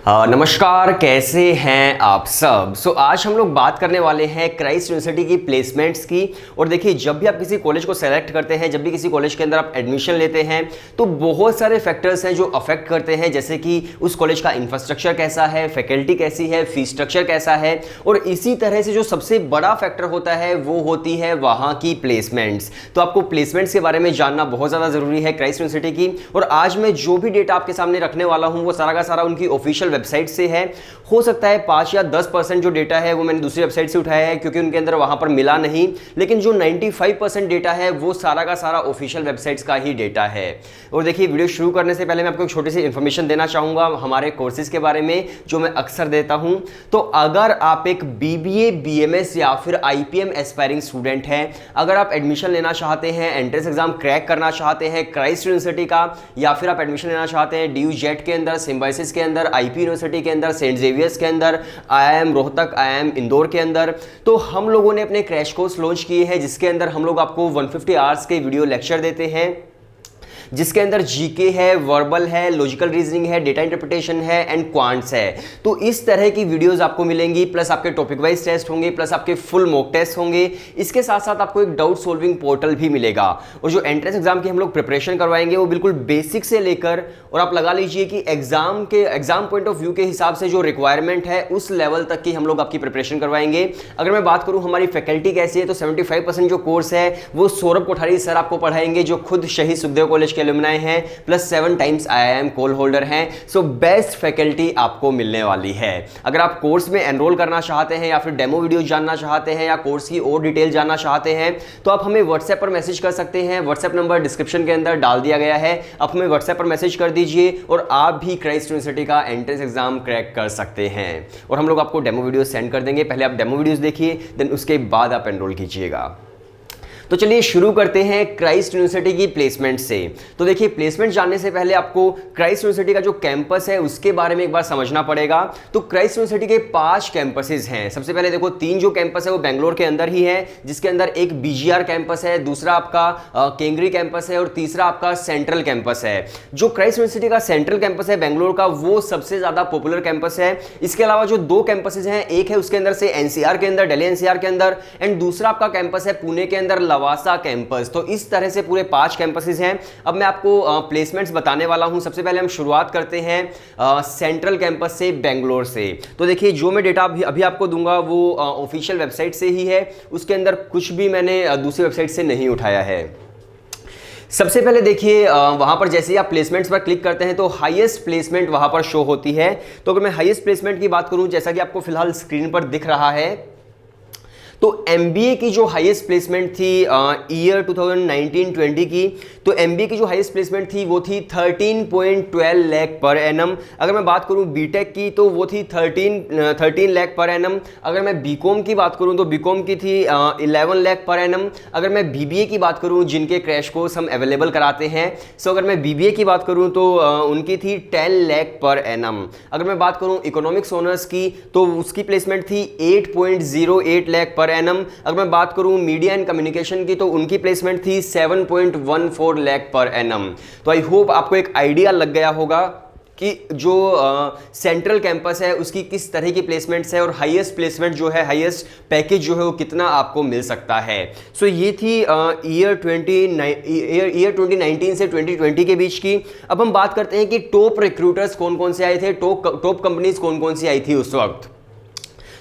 नमस्कार, कैसे हैं आप सब। आज हम लोग बात करने वाले हैं क्राइस्ट यूनिवर्सिटी की प्लेसमेंट्स की। और देखिए, जब भी आप किसी कॉलेज को सेलेक्ट करते हैं, जब भी किसी कॉलेज के अंदर आप एडमिशन लेते हैं, तो बहुत सारे फैक्टर्स हैं जो अफेक्ट करते हैं, जैसे कि उस कॉलेज का इंफ्रास्ट्रक्चर कैसा है, फैकल्टी कैसी है, फीस स्ट्रक्चर कैसा है। और इसी तरह से जो सबसे बड़ा फैक्टर होता है वो होती है वहाँ की प्लेसमेंट्स। तो आपको प्लेसमेंट्स के बारे में जानना बहुत ज़्यादा ज़रूरी है क्राइस्ट यूनिवर्सिटी की। और आज मैं जो भी डेटा आपके सामने रखने वाला हूँ वो सारा का सारा उनकी ऑफिशियल वेबसाइट से है। हो सकता है 5 या 10% जो डेटा है वो मैंने दूसरी वेबसाइट से उठाया है, क्योंकि उनके अंदर वहां पर मिला नहीं। लेकिन जो 95% डेटा है वो सारा का सारा ऑफिशियल वेबसाइट्स का ही डेटा है। और देखिए, वीडियो शुरू करने से पहले मैं आपको एक छोटी सी इंफॉर्मेशन देना चाहूंगा हमारे कोर्सेज के बारे में, जो मैं अक्सर देता हूं। तो अगर आप एक BBA BMS या फिर IPM एस्पायरिंग स्टूडेंट हैं, अगर आप एडमिशन लेना चाहते हैं, एंट्रेंस एग्जाम क्रैक करना चाहते हैं क्राइस्ट यूनिवर्सिटी का, या फिर आप एडमिशन लेना चाहते हैं DU जेट के अंदर, सिम्बायोसिस के अंदर, IP यूनिवर्सिटी के अंदर, सेंट जेवियर्स के अंदर, IIM रोहतक, IIM इंदौर के अंदर, तो हम लोगों ने अपने क्रैश कोर्स लॉन्च किए हैं, जिसके अंदर हम लोग आपको 150 आवर्स के वीडियो लेक्चर देते हैं, जिसके अंदर जीके है, वर्बल है, लॉजिकल रीजनिंग है, डेटा इंटरप्रिटेशन है एंड क्वांट्स है। तो इस तरह की वीडियोस आपको मिलेंगी, प्लस आपके टॉपिक वाइज टेस्ट होंगे, प्लस आपके फुल मॉक टेस्ट होंगे। इसके साथ साथ आपको एक डाउट सॉल्विंग पोर्टल भी मिलेगा। और जो एंट्रेंस एग्जाम की हम लोग प्रिपरेशन करवाएंगे वो बिल्कुल बेसिक से लेकर, और आप लगा लीजिए कि एग्जाम पॉइंट ऑफ व्यू के हिसाब से जो रिक्वायरमेंट है उस लेवल तक की हम लोग आपकी प्रिपरेशन करवाएंगे। अगर मैं बात करूं हमारी फैकल्टी कैसी है, तो 75% जो कोर्स है वो सौरभ कोठारी सर आपको पढ़ाएंगे, जो खुद शहीद सुखदेव कॉलेज के एलुमनाई हैं, plus 7 times IIM call holder हैं। सो बेस्ट फैकल्टी आपको मिलने वाली है। अगर आप कोर्स में एनरोल करना चाहते हैं, या फिर डेमो वीडियो जानना चाहते हैं, या कोर्स की और डिटेल जानना चाहते हैं, तो आप हमें व्हाट्सएप पर मैसेज कर सकते हैं। व्हाट्सएप नंबर डिस्क्रिप्शन के अंदर डाल दिया गया है, आप हमें व्हाट्सएप पर मैसेज कर दीजिए और आप भी क्राइस्ट यूनिवर्सिटी का एंट्रेंस एग्जाम क्रैक कर सकते हैं। और हम लोग आपको डेमो वीडियो सेंड कर देंगे। पहले आप डेमो वीडियोस देखिए, देन उसके बाद आप एनरोल कीजिएगा। तो चलिए शुरू करते हैं क्राइस्ट यूनिवर्सिटी की प्लेसमेंट से। तो देखिए, प्लेसमेंट जानने से पहले आपको क्राइस्ट यूनिवर्सिटी का जो कैंपस है उसके बारे में एक बार समझना पड़ेगा। तो क्राइस्ट यूनिवर्सिटी के 5 कैंपसेस हैं। सबसे पहले देखो, 3 जो कैंपस है वो बेंगलोर के अंदर ही है, जिसके अंदर एक BGR कैंपस है, दूसरा आपका केंगरी कैंपस है, और तीसरा आपका सेंट्रल कैंपस है। जो क्राइस्ट यूनिवर्सिटी का सेंट्रल कैंपस है बेंगलोर का, वो सबसे ज्यादा पॉपुलर कैंपस है। इसके अलावा जो 2 कैंपसेस हैं, एक है उसके अंदर से NCR के अंदर, दिल्ली NCR के अंदर, एंड दूसरा आपका कैंपस है पुणे के अंदर, लवासा कैंपस। तो इस तरह से पूरे 5 कैंपसेस हैं। अब मैं आपको प्लेसमेंट्स बताने वाला हूं। सबसे पहले हम शुरुआत करते हैं सेंट्रल कैंपस से, बेंगलोर से। तो देखिए, जो मैं डेटा अभी आपको दूंगा वो ऑफिशियल वेबसाइट से ही है, उसके अंदर कुछ भी मैंने दूसरी वेबसाइट से नहीं उठाया है। सबसे पहले देखिए, वहां पर जैसे ही आप प्लेसमेंट्स पर क्लिक करते हैं तो हाईएस्ट प्लेसमेंट वहां पर शो होती है। तो अगर मैं हाईएस्ट प्लेसमेंट की बात करूं, जैसा कि आपको फिलहाल स्क्रीन पर दिख रहा है, तो MBA की जो हाईएस्ट प्लेसमेंट थी ईयर 2019-20 की, तो MBA की जो हाईएस्ट प्लेसमेंट थी वो थी 13.12 लाख पर एनम। अगर मैं बात करूं बीटेक की, तो वो थी 13 लाख पर एनम। अगर मैं बीकॉम की बात करूं तो बीकॉम की थी 11 लाख पर एनम। अगर मैं BBA की बात करूं, जिनके क्रैश कोर्स हम अवेलेबल कराते हैं, सो अगर मैं BBA की बात करूं तो उनकी थी 10 लाख पर एनम। अगर मैं बात करूं इकोनॉमिक्स ऑनर्स की, तो उसकी प्लेसमेंट थी 8.08 लाख पर एनम। अगर मैं बात करूं मीडिया एंड कम्युनिकेशन की, तो उनकी प्लेसमेंट थी 7.14 लाख पर एनम। तो आई होप आपको एक आइडिया लग गया होगा कि जो सेंट्रल कैंपस है उसकी किस तरह की प्लेसमेंट्स है, और हाईएस्ट प्लेसमेंट जो है, हाईएस्ट पैकेज जो है वो कितना आपको मिल सकता है। सो ये थी ईयर 2019 से 2020 के बीच की। अब हम बात करते हैं कि टॉप रिक्रूटर्स कौन कौन से आए थे, टॉप कंपनीज कौन कौन सी आई थी उस वक्त।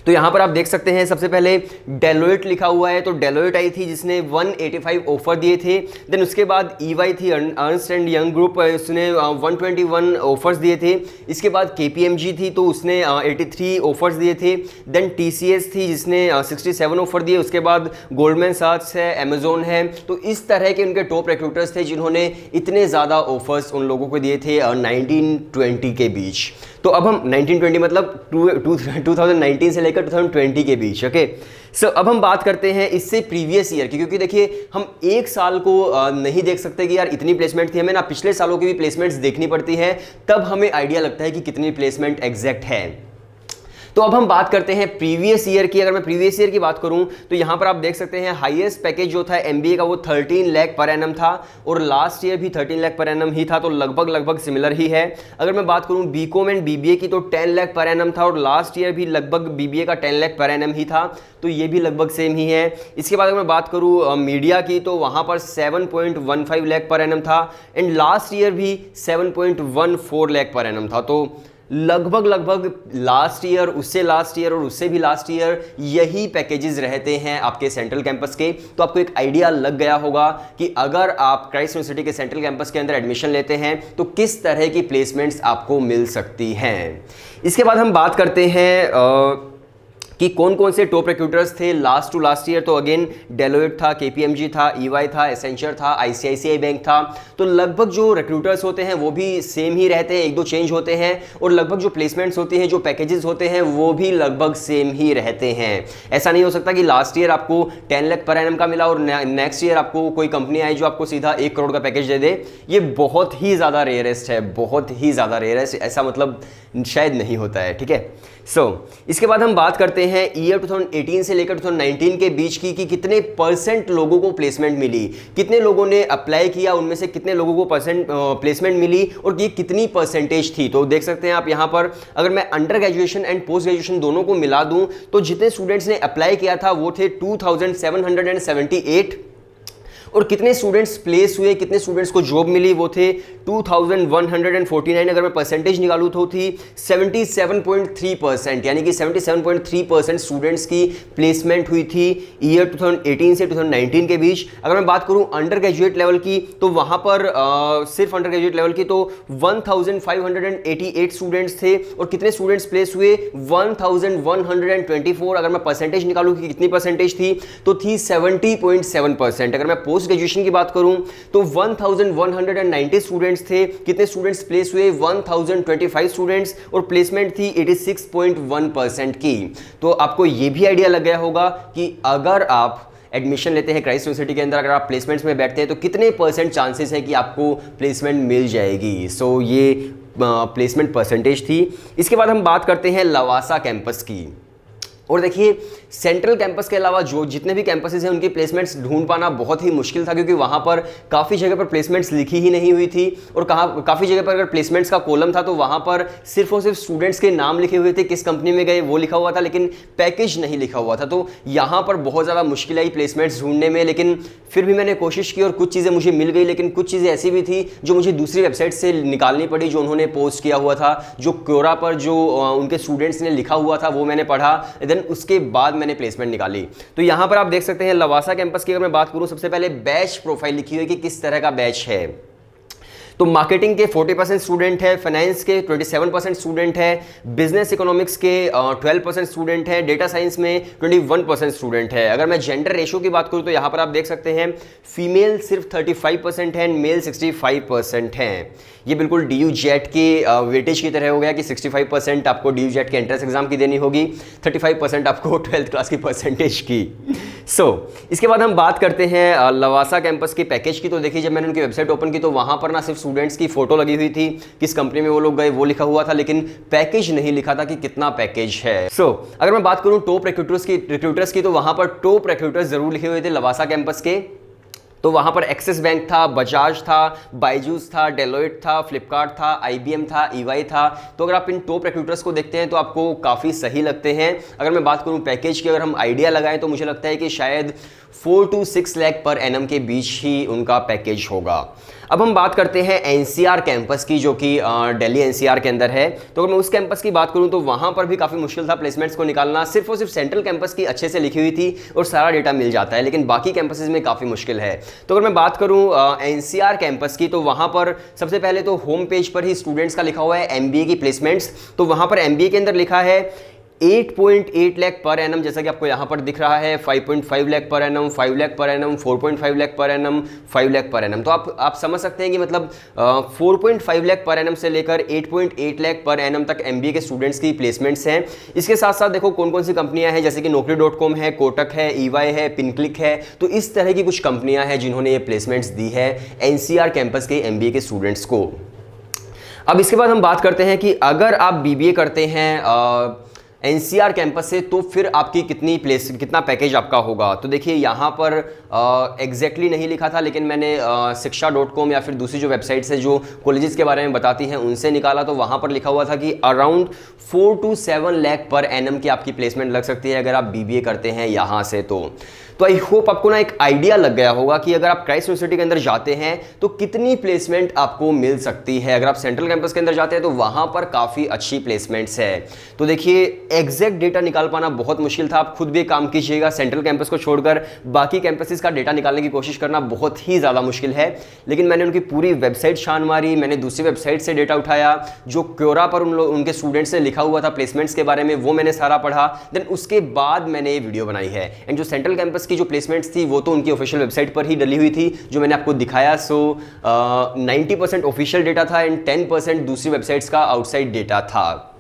तो यहां पर आप देख सकते हैं, सबसे पहले डेलोइट लिखा हुआ है, तो डेलोइट आई थी जिसने 185 ऑफर दिए थे। देन उसके बाद EY थी, अर्नस्ट एंड यंग ग्रुप, उसने 121 ऑफर्स दिए थे। इसके बाद KPMG थी, तो उसने 83 ऑफर्स दिए थे। देन TCS थी जिसने 67 ऑफर दिए। उसके बाद गोल्डमैन सैक्स है, अमेजोन है। तो इस तरह के उनके टॉप रिक्रूटर्स थे जिन्होंने इतने ज़्यादा ऑफर्स उन लोगों को दिए थे 1920 के बीच। तो अब हम 1920 मतलब 2019 से लेकर 2020 के बीच, ओके। सो अब हम बात करते हैं इससे प्रीवियस ईयर की, क्योंकि देखिए हम एक साल को नहीं देख सकते कि यार इतनी प्लेसमेंट थी, हमें ना पिछले सालों की भी प्लेसमेंट्स देखनी पड़ती है, तब हमें आइडिया लगता है कि कितनी प्लेसमेंट एग्जैक्ट है। तो अब हम बात करते हैं प्रीवियस ईयर की। अगर मैं प्रीवियस ईयर की बात करूं तो यहां पर आप देख सकते हैं हाईएस्ट पैकेज जो था एमबीए का वो 13 लाख पर एनम था और लास्ट ईयर भी 13 लाख पर एनम ही था, तो लगभग सिमिलर ही है। अगर मैं बात करूं बीकॉम एंड बीबीए की तो 10 लाख पर एनम था और लास्ट ईयर भी लगभग बीबीए का 10 लाख पर एनम ही था, तो ये भी लगभग सेम ही है। इसके बाद अगर मैं बात करूं मीडिया की तो वहां पर 7.15 लाख पर एनम था एंड लास्ट ईयर भी 7.14 लाख पर एनम था। तो लगभग लास्ट ईयर, उससे लास्ट ईयर और उससे भी लास्ट ईयर यही पैकेजेस रहते हैं आपके सेंट्रल कैंपस के। तो आपको एक आइडिया लग गया होगा कि अगर आप क्राइस्ट यूनिवर्सिटी के सेंट्रल कैंपस के अंदर एडमिशन लेते हैं तो किस तरह की प्लेसमेंट्स आपको मिल सकती हैं। इसके बाद हम बात करते हैं कि कौन कौन से टॉप रिक्रूटर्स थे लास्ट टू लास्ट ईयर। तो अगेन डेलोइट था, केपीएमजी था, ईवाई था, एसेंचर था, आईसीआईसीआई बैंक था। तो लगभग जो रिक्रूटर्स होते हैं वो भी सेम ही रहते हैं, एक दो चेंज होते हैं और लगभग जो प्लेसमेंट्स होती हैं, जो पैकेजेस होते हैं वो भी लगभग सेम ही रहते हैं। ऐसा नहीं हो सकता कि लास्ट ईयर आपको 10 लाख पर एनम का मिला और नेक्स्ट ईयर आपको कोई कंपनी आई जो आपको सीधा 1 करोड़ का पैकेज दे दे। ये बहुत ही ज़्यादा रेयरेस्ट है, बहुत ही ज़्यादा रेयरेस्ट, ऐसा मतलब शायद नहीं होता है, ठीक है। इसके बाद हम बात करते हैं ईयर 2018 से लेकर 2019 के बीच की कि कितने परसेंट लोगों को प्लेसमेंट मिली, कितने लोगों ने अप्लाई किया, उनमें से कितने लोगों को प्लेसमेंट मिली और ये कितनी परसेंटेज थी। तो देख सकते हैं आप यहाँ पर, अगर मैं under graduation and post graduation दोनों को मिला दूं तो जितने स्टूडेंट्स ने अप्लाई किया था वो थे 2778 और कितने स्टूडेंट्स प्लेस हुए, कितने स्टूडेंट्स को जॉब मिली वो थे 2149। अगर मैं परसेंटेज निकालूँ तो थी 77.3%, यानी कि 77.3% स्टूडेंट्स की प्लेसमेंट हुई थी ईयर 2018 से 2019 के बीच। अगर मैं बात करूं अंडर ग्रेजुएट लेवल की तो वहां पर सिर्फ अंडर ग्रेजुएट लेवल की तो 1588 स्टूडेंट्स थे और कितने स्टूडेंट्स प्लेस हुए 1124। अगर मैं परसेंटेज निकालूं कि कितनी परसेंटेज थी तो थी 70.7%। अगर मैं पोस्ट ग्रेजुएशन की बात करूं तो 1190 स्टूडेंट्स थे, कितने स्टूडेंट्स प्लेस हुए 1025 स्टूडेंट्स और प्लेसमेंट थी 86.1% की। तो आपको यह भी आइडिया लग गया होगा कि अगर आप एडमिशन लेते हैं क्राइस्ट यूनिवर्सिटी के अंदर, अगर आप प्लेसमेंट्स में बैठते हैं तो कितने परसेंट चांसेस है कि आपको प्लेसमेंट मिल जाएगी। सो ये प्लेसमेंट परसेंटेज थी। इसके बाद हम बात करते हैं लवासा कैंपस की। और देखिए सेंट्रल कैंपस के अलावा जो जितने भी कैंपसेस हैं उनकी प्लेसमेंट्स ढूंढ पाना बहुत ही मुश्किल था, क्योंकि वहाँ पर काफ़ी जगह पर प्लेसमेंट्स लिखी ही नहीं हुई थी और काफ़ी जगह पर अगर प्लेसमेंट्स का कॉलम था तो वहाँ पर सिर्फ और सिर्फ स्टूडेंट्स के नाम लिखे हुए थे, किस कंपनी में गए वो लिखा हुआ था, लेकिन पैकेज नहीं लिखा हुआ था। तो यहाँ पर बहुत ज़्यादा मुश्किल आई प्लेसमेंट्स ढूंढने में, लेकिन फिर भी मैंने कोशिश की और कुछ चीज़ें मुझे मिल गई, लेकिन कुछ चीज़ें ऐसी भी थी जो मुझे दूसरी वेबसाइट से निकालनी पड़ी, जो उन्होंने पोस्ट किया हुआ था, जो क्योरा पर जो उनके स्टूडेंट्स ने लिखा हुआ था वो मैंने पढ़ा, देन उसके बाद मैंने प्लेसमेंट निकाली। तो यहां पर आप देख सकते हैं लवासा कैंपस की अगर मैं बात करूं, सबसे पहले बैच प्रोफाइल लिखी हुई है कि किस तरह का बैच है। तो मार्केटिंग के 40% स्टूडेंट है, फाइनेंस के 27% स्टूडेंट है, बिजनेस इकोनॉमिक्स के 12% स्टूडेंट है, डेटा साइंस में 21% स्टूडेंट है। अगर मैं जेंडर रेशो की बात करूं तो यहां पर आप देख सकते हैं फीमेल सिर्फ 35% है, मेल 65% है। ये बिल्कुल DU जेट की वेटेज की तरह हो गया कि 65% आपको DU जेट के एंट्रेंस एग्जाम की देनी होगी, 35% आपको 12th क्लास की परसेंटेज की। इसके बाद हम बात करते हैं लवासा कैंपस के पैकेज की। तो देखिए जब मैंने उनकी वेबसाइट ओपन की तो वहां पर ना सिर्फ स्टूडेंट्स की फोटो लगी हुई थी, किस कंपनी में वो लोग गए वो लिखा हुआ था, लेकिन पैकेज नहीं लिखा था कि कितना पैकेज है। अगर मैं बात करूं टॉप रिक्रूटर्स की तो वहां पर टॉप रिक्रूटर्स जरूर लिखे हुए थे लवासा कैंपस के। तो वहाँ पर एक्सिस बैंक था, बजाज था, बायजूस था, डेलोइट था, फ्लिपकार्ट था, IBM था, EY था। तो अगर आप इन टॉप रिक्रूटर्स को देखते हैं तो आपको काफ़ी सही लगते हैं। अगर मैं बात करूँ पैकेज की, अगर हम आइडिया लगाएं तो मुझे लगता है कि शायद 4 to 6 लाख पर एनम के बीच ही उनका पैकेज होगा। अब हम बात करते हैं NCR कैंपस की, जो कि दिल्ली NCR के अंदर है। तो अगर मैं उस कैंपस की बात करूं तो वहां पर भी काफ़ी मुश्किल था प्लेसमेंट्स को निकालना। सिर्फ और सिर्फ सेंट्रल कैंपस की अच्छे से लिखी हुई थी और सारा डेटा मिल जाता है, लेकिन बाकी कैंपसेस में काफ़ी मुश्किल है। तो अगर मैं बात करूं NCR कैंपस की तो वहां पर सबसे पहले तो होम पेज पर ही स्टूडेंट्स का लिखा हुआ है MBA की प्लेसमेंट्स। तो वहां पर MBA के अंदर लिखा है 8.8 लाख पर एनम, जैसा कि आपको यहाँ पर दिख रहा है, 5.5 lakh per annum, 5 lakh per annum, 4.5 lakh per annum, 5 lakh per annum. तो आप समझ सकते हैं कि मतलब 4.5 लाख पर एनम से लेकर 8.8 लाख पर एनम तक MBA के स्टूडेंट्स की प्लेसमेंट्स हैं। इसके साथ साथ देखो कौन कौन सी कंपनियां हैं, जैसे कि Naukri.com है, कोटक है, EY है, पिनक्लिक है। तो इस तरह की कुछ कंपनियां हैं जिन्होंने ये प्लेसमेंट्स दी है NCR कैंपस के MBA के स्टूडेंट्स को। अब इसके बाद हम बात करते हैं कि अगर आप BBA करते हैं एनसीआर कैंपस से, तो फिर आपकी कितना पैकेज आपका होगा। तो देखिए यहाँ पर एग्जैक्टली नहीं लिखा था, लेकिन मैंने शिक्षा.com या फिर दूसरी जो वेबसाइट्स है जो कॉलेजेस के बारे में बताती हैं उनसे निकाला, तो वहाँ पर लिखा हुआ था कि around 4 to 7 lakh per annum की आपकी प्लेसमेंट लग सकती है अगर आप बीबीए करते हैं यहाँ से। तो आई होप आपको ना एक आइडिया लग गया होगा कि अगर आप क्राइस्ट यूनिवर्सिटी के अंदर जाते हैं तो कितनी प्लेसमेंट आपको मिल सकती है। अगर आप सेंट्रल कैंपस के अंदर जाते हैं तो वहां पर काफ़ी अच्छी प्लेसमेंट्स है। तो देखिए एग्जैक्ट डेटा निकाल पाना बहुत मुश्किल था, आप खुद भी काम कीजिएगा। सेंट्रल कैंपस को छोड़कर बाकी कैंपसेस का डेटा निकालने की कोशिश करना बहुत ही ज़्यादा मुश्किल है, लेकिन मैंने उनकी पूरी वेबसाइट छान मारी, मैंने दूसरी वेबसाइट से डेटा उठाया, जो क्योरा पर उनके स्टूडेंट्स ने लिखा हुआ था प्लेसमेंट्स के बारे में वो मैंने सारा पढ़ा, देन उसके बाद मैंने ये वीडियो बनाई है। एंड जो सेंट्रल कैंपस की जो प्लेसमेंट्स थी वो तो उनकी ऑफिशियल वेबसाइट पर ही डली हुई थी जो मैंने आपको दिखाया। सो 90% ऑफिशियल डेटा था एंड 10% दूसरी वेबसाइट्स का आउटसाइड डेटा था।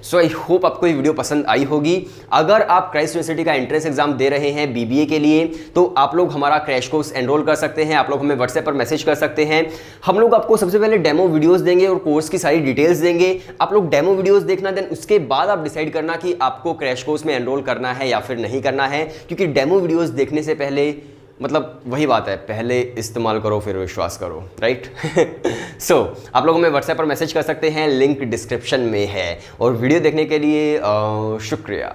सो आई होप आपको ये वीडियो पसंद आई होगी। अगर आप क्राइस्ट यूनिवर्सिटी का एंट्रेंस एग्जाम दे रहे हैं बीबीए के लिए तो आप लोग हमारा क्रैश कोर्स एनरोल कर सकते हैं। आप लोग हमें व्हाट्सएप पर मैसेज कर सकते हैं। हम लोग आपको सबसे पहले डेमो वीडियोस देंगे और कोर्स की सारी डिटेल्स देंगे। आप लोग डेमो वीडियोस देखना, देन उसके बाद आप डिसाइड करना कि आपको क्रैश कोर्स में एनरोल करना है या फिर नहीं करना है, क्योंकि डेमो वीडियोस देखने से पहले मतलब वही बात है, पहले इस्तेमाल करो फिर विश्वास करो, राइट। सो आप लोग हमें व्हाट्सएप पर मैसेज कर सकते हैं, लिंक डिस्क्रिप्शन में है। और वीडियो देखने के लिए शुक्रिया।